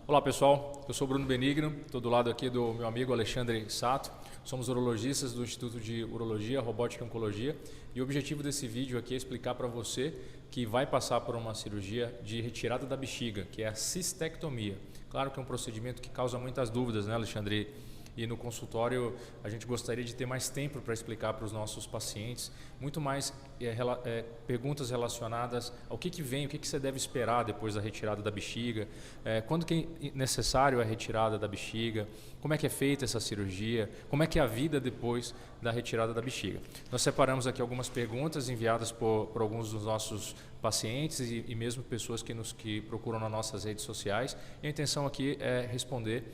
Olá pessoal, eu sou Bruno Benigno, estou do lado aqui do meu amigo Alexandre Sato, somos urologistas do Instituto de Urologia, Robótica e Oncologia e o objetivo desse vídeo aqui é explicar para você que vai passar por uma cirurgia de retirada da bexiga, que é a cistectomia. Claro que é um procedimento que causa muitas dúvidas, né, Alexandre? E no consultório a gente gostaria de ter mais tempo para explicar para os nossos pacientes, muito mais perguntas relacionadas ao que vem, o que você deve esperar depois da retirada da bexiga, quando que é necessário a retirada da bexiga, como é que é feita essa cirurgia, como é que é a vida depois da retirada da bexiga. Nós separamos aqui algumas perguntas enviadas por alguns dos nossos pacientes e mesmo pessoas que procuram nas nossas redes sociais, e a intenção aqui é responder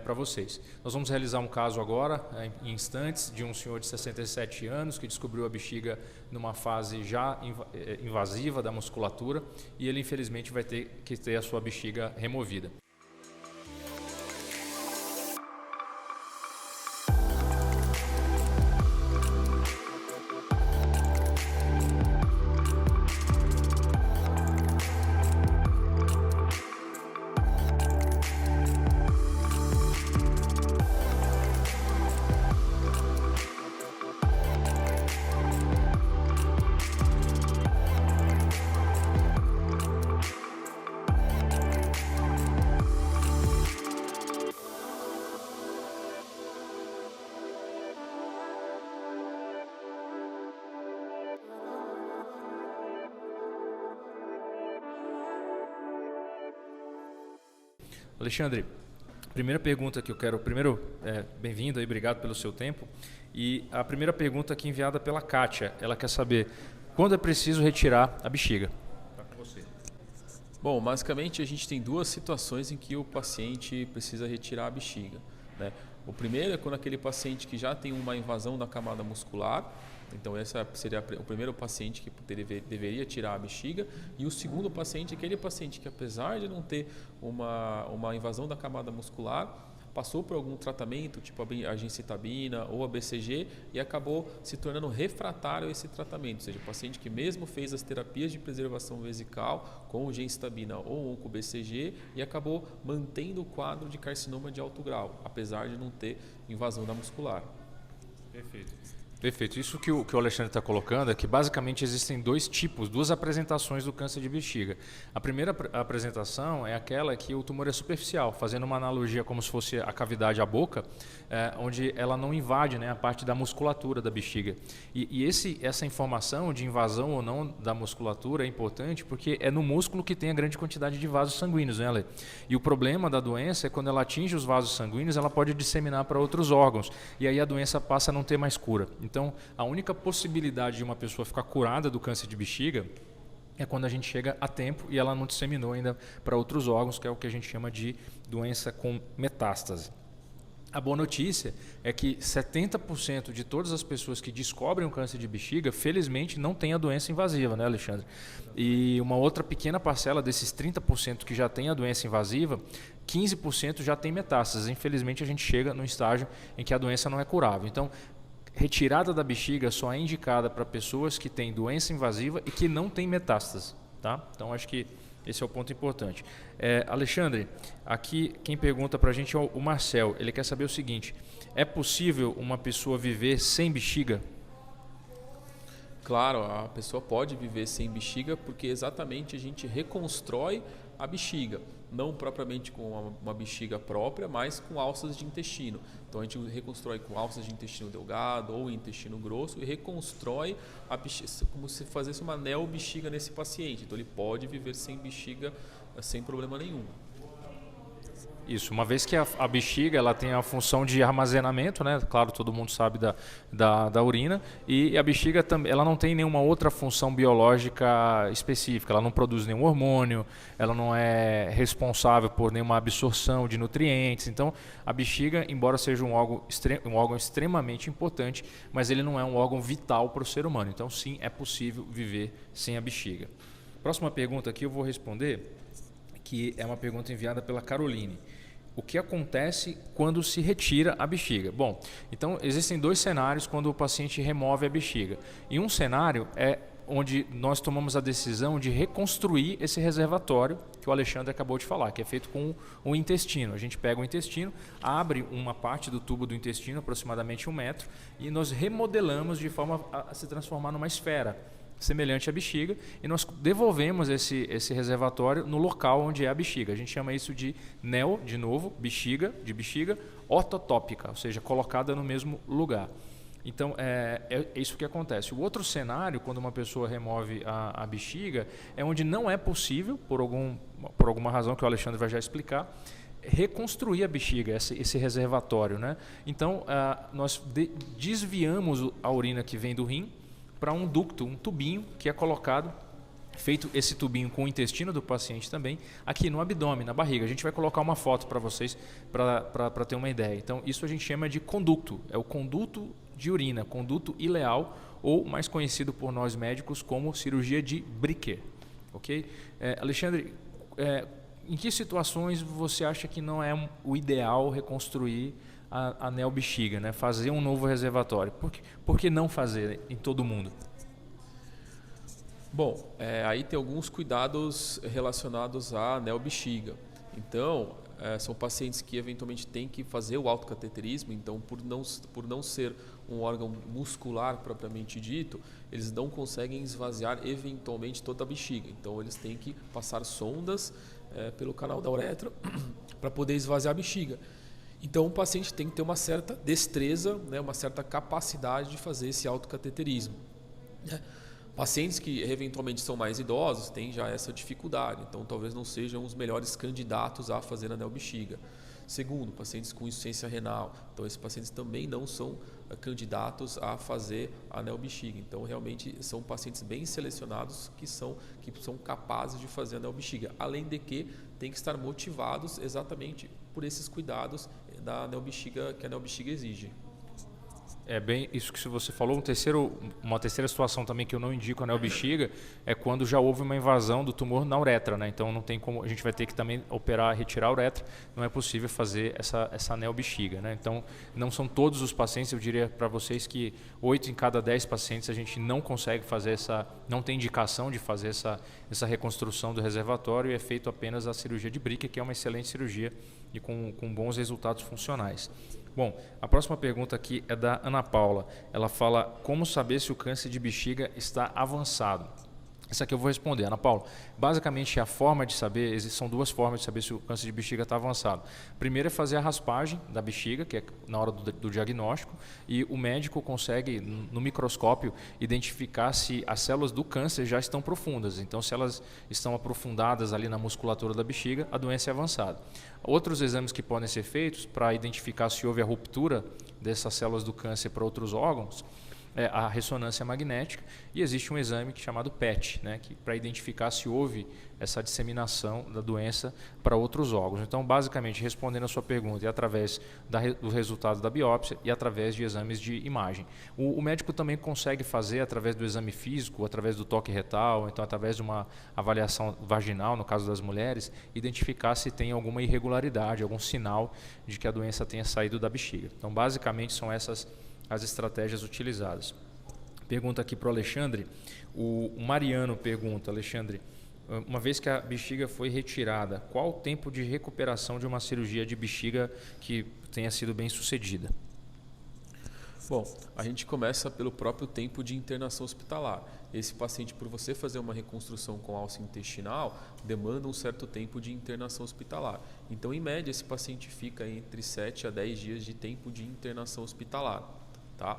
para vocês. Nós vamos realizar um caso agora, em instantes, de um senhor de 67 anos que descobriu a bexiga numa fase já invasiva da musculatura e ele infelizmente vai ter que ter a sua bexiga removida. Alexandre, primeira pergunta que eu quero, bem-vindo e obrigado pelo seu tempo. E a primeira pergunta aqui enviada pela Kátia, ela quer saber quando é preciso retirar a bexiga? Tá com você. Bom, basicamente a gente tem duas situações em que o paciente precisa retirar a bexiga, né? O primeiro é quando aquele paciente que já tem uma invasão da camada muscular, então esse seria o primeiro paciente que deveria tirar a bexiga, e o segundo paciente é aquele paciente que, apesar de não ter uma invasão da camada muscular, passou por algum tratamento, tipo a gencitabina ou a BCG, e acabou se tornando refratário a esse tratamento, ou seja, o paciente que mesmo fez as terapias de preservação vesical com gencitabina ou onco-BCG e acabou mantendo o quadro de carcinoma de alto grau, apesar de não ter invasão da muscular. Perfeito. Perfeito. Isso que o Alexandre está colocando é que basicamente existem duas apresentações do câncer de bexiga. A primeira apresentação é aquela que o tumor é superficial, fazendo uma analogia como se fosse a cavidade à boca, onde ela não invade, né, a parte da musculatura da bexiga. E essa informação de invasão ou não da musculatura é importante porque é no músculo que tem a grande quantidade de vasos sanguíneos, né, Ale? E o problema da doença é quando ela atinge os vasos sanguíneos, ela pode disseminar para outros órgãos e aí a doença passa a não ter mais cura. Então, a única possibilidade de uma pessoa ficar curada do câncer de bexiga é quando a gente chega a tempo e ela não disseminou ainda para outros órgãos, que é o que a gente chama de doença com metástase. A boa notícia é que 70% de todas as pessoas que descobrem o câncer de bexiga, felizmente, não tem a doença invasiva, né, Alexandre? E uma outra pequena parcela desses 30% que já tem a doença invasiva, 15% já tem metástase. Infelizmente, a gente chega num estágio em que a doença não é curável. Então, retirada da bexiga só é indicada para pessoas que têm doença invasiva e que não têm metástase, tá? Então acho que esse é o ponto importante. Alexandre, aqui quem pergunta para a gente é o Marcel. Ele quer saber o seguinte: é possível uma pessoa viver sem bexiga? Claro, a pessoa pode viver sem bexiga porque exatamente a gente reconstrói a bexiga, não propriamente com uma bexiga própria, mas com alças de intestino. Então a gente reconstrói com alças de intestino delgado ou intestino grosso e reconstrói a bexiga, como se fizesse uma neobexiga nesse paciente. Então ele pode viver sem bexiga sem problema nenhum. Isso, uma vez que a bexiga ela tem a função de armazenamento, né? Claro, todo mundo sabe da urina, e a bexiga ela não tem nenhuma outra função biológica específica, ela não produz nenhum hormônio, ela não é responsável por nenhuma absorção de nutrientes. Então, a bexiga, embora seja um órgão extremamente importante, mas ele não é um órgão vital para o ser humano. Então, sim, é possível viver sem a bexiga. Próxima pergunta aqui eu vou responder, que é uma pergunta enviada pela Caroline. O que acontece quando se retira a bexiga? Bom, então existem dois cenários quando o paciente remove a bexiga. Em um cenário é onde nós tomamos a decisão de reconstruir esse reservatório que o Alexandre acabou de falar, que é feito com o intestino. A gente pega o intestino, abre uma parte do tubo do intestino, aproximadamente 1 metro, e nós remodelamos de forma a se transformar numa esfera semelhante à bexiga, e nós devolvemos esse reservatório no local onde é a bexiga. A gente chama isso de neo, de novo, bexiga, de bexiga ortotópica, ou seja, colocada no mesmo lugar. Então, é isso que acontece. O outro cenário, quando uma pessoa remove a bexiga, é onde não é possível, por alguma razão que o Alexandre vai já explicar, reconstruir a bexiga, esse reservatório, né? Então, nós desviamos a urina que vem do rim para um ducto, um tubinho que é colocado, feito esse tubinho com o intestino do paciente também, aqui no abdômen, na barriga. A gente vai colocar uma foto para vocês, para ter uma ideia. Então, isso a gente chama de conducto, é o conduto de urina, conduto ileal, ou mais conhecido por nós médicos como cirurgia de Bricker. Ok? Alexandre, em que situações você acha que não é o ideal reconstruir a neobexiga, né? Fazer um novo reservatório? Por que não fazer em todo mundo? Bom, aí tem alguns cuidados relacionados à neobexiga. Então, são pacientes que eventualmente têm que fazer o autocateterismo, então por não ser um órgão muscular propriamente dito, eles não conseguem esvaziar eventualmente toda a bexiga. Então eles têm que passar sondas pelo canal da uretra para poder esvaziar a bexiga. Então o paciente tem que ter uma certa destreza, né, uma certa capacidade de fazer esse autocateterismo. Pacientes que eventualmente são mais idosos têm já essa dificuldade, então talvez não sejam os melhores candidatos a fazer a neobexiga. Segundo, pacientes com insuficiência renal, então esses pacientes também não são candidatos a fazer a neobexiga. Então realmente são pacientes bem selecionados que são capazes de fazer a neobexiga, além de que têm que estar motivados exatamente por esses cuidados da neobexiga que a neobexiga exige. É bem isso que você falou. Uma terceira situação também que eu não indico a neobexiga é quando já houve uma invasão do tumor na uretra, né? Então não tem como, a gente vai ter que também operar, retirar a uretra, não é possível fazer essa neobexiga, né? Então não são todos os pacientes, eu diria para vocês que 8 em cada 10 pacientes a gente não consegue fazer não tem indicação de fazer essa reconstrução do reservatório, e é feito apenas a cirurgia de Bricker, que é uma excelente cirurgia e com bons resultados funcionais. Bom, a próxima pergunta aqui é da Ana Paula. Ela fala: como saber se o câncer de bexiga está avançado? Essa aqui eu vou responder, Ana Paula. Basicamente, a forma de saber, são duas formas de saber se o câncer de bexiga está avançado. Primeiro é fazer a raspagem da bexiga, que é na hora do diagnóstico, e o médico consegue, no microscópio, identificar se as células do câncer já estão profundas. Então, se elas estão aprofundadas ali na musculatura da bexiga, a doença é avançada. Outros exames que podem ser feitos para identificar se houve a ruptura dessas células do câncer para outros órgãos é a ressonância magnética, e existe um exame chamado PET, né, para identificar se houve essa disseminação da doença para outros órgãos. Então, basicamente, respondendo a sua pergunta, é através do resultado da biópsia e através de exames de imagem. O médico também consegue fazer através do exame físico, através do toque retal, então através de uma avaliação vaginal, no caso das mulheres, identificar se tem alguma irregularidade, algum sinal de que a doença tenha saído da bexiga. Então, basicamente, são essas as estratégias utilizadas. Pergunta aqui para o Alexandre. O Mariano pergunta: Alexandre, uma vez que a bexiga foi retirada, qual o tempo de recuperação de uma cirurgia de bexiga que tenha sido bem sucedida? Bom, a gente começa pelo próprio tempo de internação hospitalar. Esse paciente, por você fazer uma reconstrução com alça intestinal, demanda um certo tempo de internação hospitalar. Então, em média, esse paciente fica entre 7 a 10 dias de tempo de internação hospitalar. Tá?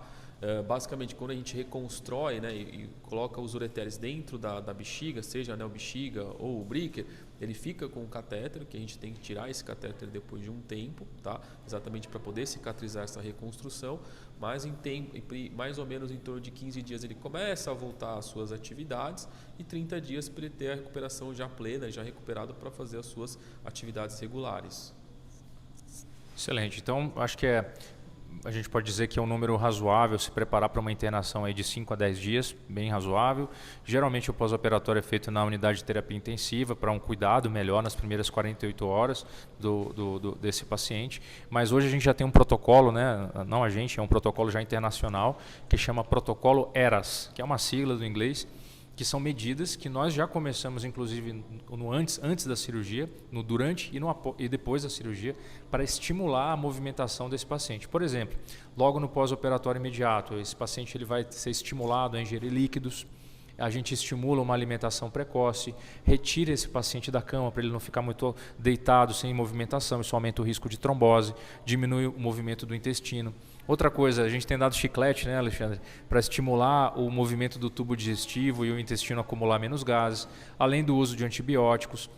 Basicamente, quando a gente reconstrói, né, e coloca os ureteres dentro da bexiga, seja a neobexiga ou o Bricker, ele fica com o catéter, que a gente tem que tirar esse catéter depois de um tempo, tá? Exatamente para poder cicatrizar essa reconstrução, mas mais ou menos em torno de 15 dias ele começa a voltar às suas atividades, e 30 dias para ele ter a recuperação já plena, já recuperado para fazer as suas atividades regulares. Excelente. Então, acho que a gente pode dizer que é um número razoável se preparar para uma internação aí de 5 a 10 dias, bem razoável. Geralmente o pós-operatório é feito na unidade de terapia intensiva para um cuidado melhor nas primeiras 48 horas desse paciente. Mas hoje a gente já tem um protocolo, né? Não a gente, é um protocolo já internacional que chama Protocolo ERAS, que é uma sigla do inglês, que são medidas que nós já começamos, inclusive, antes da cirurgia, no durante e depois da cirurgia, para estimular a movimentação desse paciente. Por exemplo, logo no pós-operatório imediato, esse paciente ele vai ser estimulado a ingerir líquidos, a gente estimula uma alimentação precoce, retira esse paciente da cama para ele não ficar muito deitado, sem movimentação, isso aumenta o risco de trombose, diminui o movimento do intestino. Outra coisa, a gente tem dado chiclete, né, Alexandre, para estimular o movimento do tubo digestivo e o intestino acumular menos gases, além do uso de antibióticos.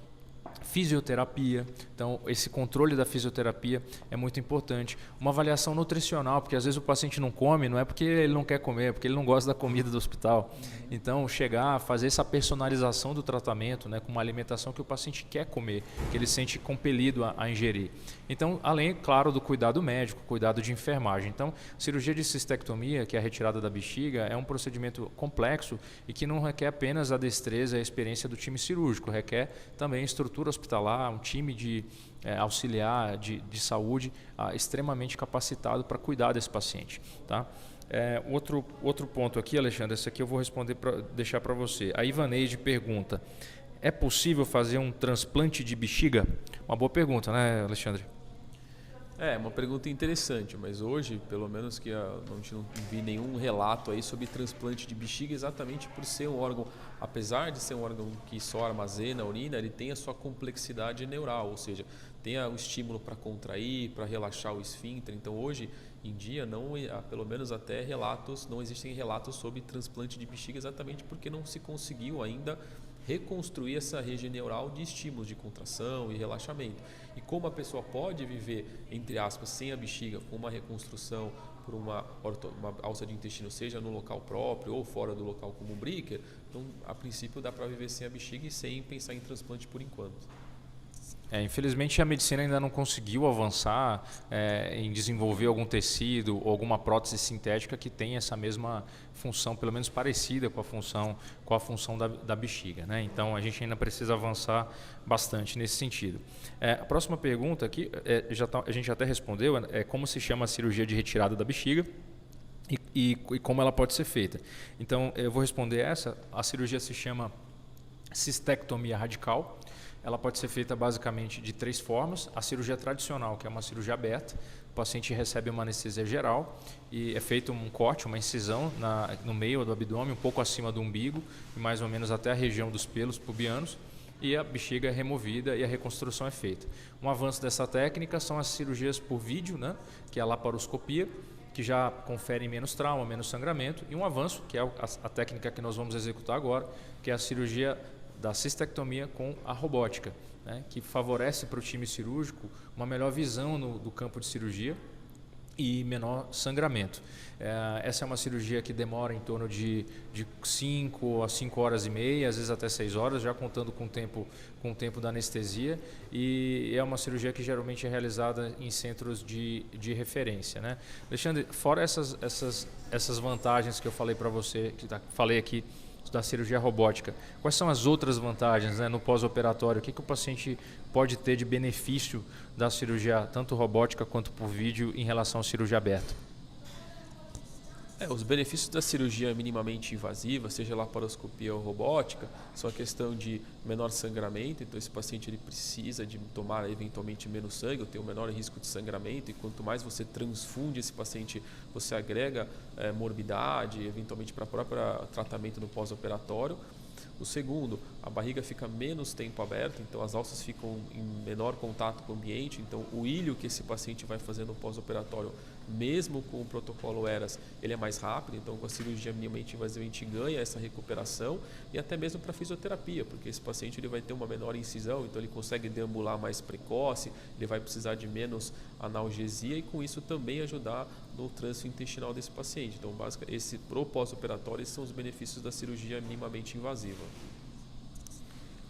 Fisioterapia, então esse controle da fisioterapia é muito importante. Uma avaliação nutricional, porque às vezes o paciente não come, não é porque ele não quer comer, é porque ele não gosta da comida do hospital. Então chegar a fazer essa personalização do tratamento, né, com uma alimentação que o paciente quer comer, que ele sente compelido a ingerir. Então, além, claro, do cuidado médico, cuidado de enfermagem. Então, cirurgia de cistectomia, que é a retirada da bexiga, é um procedimento complexo e que não requer apenas a destreza e a experiência do time cirúrgico, requer também estrutura hospitalar, um time de auxiliar de saúde extremamente capacitado para cuidar desse paciente. Tá? Outro ponto aqui, Alexandre, esse aqui eu vou responder deixar para você. A Ivaneide pergunta, é possível fazer um transplante de bexiga? Uma boa pergunta, né, Alexandre? É uma pergunta interessante, mas hoje, pelo menos que a gente não vi nenhum relato aí sobre transplante de bexiga, exatamente por ser um órgão, apesar de ser um órgão que só armazena a urina, ele tem a sua complexidade neural, ou seja, tem o estímulo para contrair, para relaxar o esfíncter. Então hoje em dia, pelo menos até relatos, não existem relatos sobre transplante de bexiga, exatamente porque não se conseguiu ainda reconstruir essa rede neural de estímulos de contração e relaxamento. E como a pessoa pode viver, entre aspas, sem a bexiga, com uma reconstrução por uma alça de intestino, seja no local próprio ou fora do local como um breaker, então, a princípio dá para viver sem a bexiga e sem pensar em transplante por enquanto. Infelizmente a medicina ainda não conseguiu avançar em desenvolver algum tecido ou alguma prótese sintética que tenha essa mesma função, pelo menos parecida com a função da bexiga, né? Então a gente ainda precisa avançar bastante nesse sentido. A próxima pergunta aqui, a gente até respondeu, é como se chama a cirurgia de retirada da bexiga e como ela pode ser feita. Então eu vou responder essa. A cirurgia se chama cistectomia radical. Ela pode ser feita basicamente de 3 formas. A cirurgia tradicional, que é uma cirurgia aberta, o paciente recebe uma anestesia geral e é feito um corte, uma incisão no meio do abdômen, um pouco acima do umbigo e mais ou menos até a região dos pelos pubianos, e a bexiga é removida e a reconstrução é feita. Um avanço dessa técnica são as cirurgias por vídeo, né, que é a laparoscopia, que já confere menos trauma, menos sangramento, e um avanço, que é a técnica que nós vamos executar agora, que é a cirurgia da cistectomia com a robótica, né, que favorece para o time cirúrgico uma melhor visão do campo de cirurgia e menor sangramento. Essa é uma cirurgia que demora em torno de 5 a 5 horas e meia, às vezes até 6 horas, já contando com o tempo da anestesia, e é uma cirurgia que geralmente é realizada em centros de referência, né? Alexandre, fora essas vantagens que eu falei para você, falei aqui, da cirurgia robótica, quais são as outras vantagens, né, no pós-operatório? O que o paciente pode ter de benefício da cirurgia, tanto robótica quanto por vídeo, em relação à cirurgia aberta? Os benefícios da cirurgia minimamente invasiva, seja laparoscopia ou robótica, são a questão de menor sangramento, então esse paciente ele precisa de tomar eventualmente menos sangue, ou tem um menor risco de sangramento, e quanto mais você transfunde esse paciente, você agrega morbidade, eventualmente para o próprio tratamento no pós-operatório. O segundo, a barriga fica menos tempo aberta, então as alças ficam em menor contato com o ambiente, então o ilho que esse paciente vai fazer no pós-operatório, mesmo com o protocolo ERAS, ele é mais rápido, então com a cirurgia minimamente invasiva a gente ganha essa recuperação, e até mesmo para fisioterapia, porque esse paciente ele vai ter uma menor incisão, então ele consegue deambular mais precoce, ele vai precisar de menos analgesia e com isso também ajudar no trânsito intestinal desse paciente. Então, basicamente, pro pós-operatório, esses são os benefícios da cirurgia minimamente invasiva.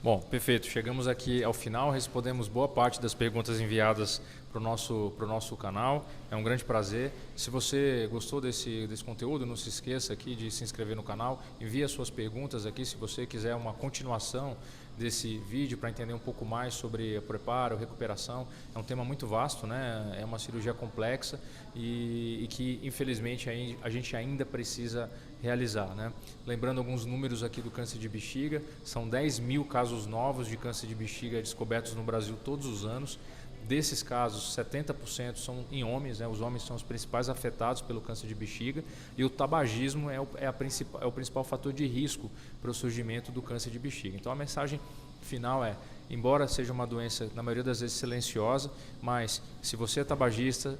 Bom, perfeito. Chegamos aqui ao final, respondemos boa parte das perguntas enviadas para o nosso canal. É um grande prazer. Se você gostou desse conteúdo, não se esqueça aqui de se inscrever no canal. Envie as suas perguntas aqui. Se você quiser uma continuação desse vídeo para entender um pouco mais sobre o preparo, recuperação. É um tema muito vasto, né? É uma cirurgia complexa e que infelizmente a gente ainda precisa realizar, né? Lembrando alguns números aqui do câncer de bexiga, são 10 mil casos novos de câncer de bexiga descobertos no Brasil todos os anos. Desses casos, 70% são em homens, né? Os homens são os principais afetados pelo câncer de bexiga e o tabagismo é o principal fator de risco para o surgimento do câncer de bexiga. Então a mensagem final é, embora seja uma doença na maioria das vezes silenciosa, mas se você é tabagista,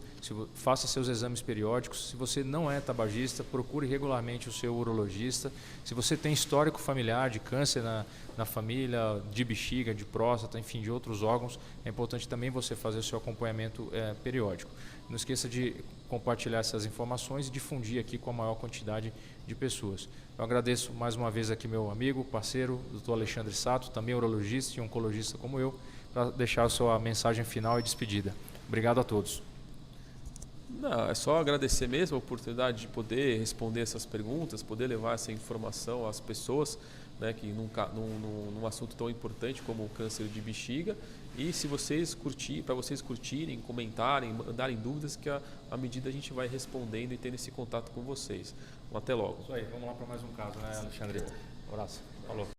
faça seus exames periódicos. Se você não é tabagista, procure regularmente o seu urologista. Se você tem histórico familiar de câncer na família, de bexiga, de próstata, enfim, de outros órgãos, é importante também você fazer o seu acompanhamento periódico. Não esqueça de compartilhar essas informações e difundir aqui com a maior quantidade de pessoas. Eu agradeço mais uma vez aqui meu amigo, parceiro, Dr. Alexandre Sato, também urologista e oncologista como eu, para deixar a sua mensagem final e despedida. Obrigado a todos. Não, é só agradecer mesmo a oportunidade de poder responder essas perguntas, poder levar essa informação às pessoas, né, que num assunto tão importante como o câncer de bexiga. E se vocês para vocês curtirem, comentarem, mandarem dúvidas, que à medida a gente vai respondendo e tendo esse contato com vocês. Até logo. Isso aí, vamos lá para mais um caso, né, Alexandre? Um abraço. Falou.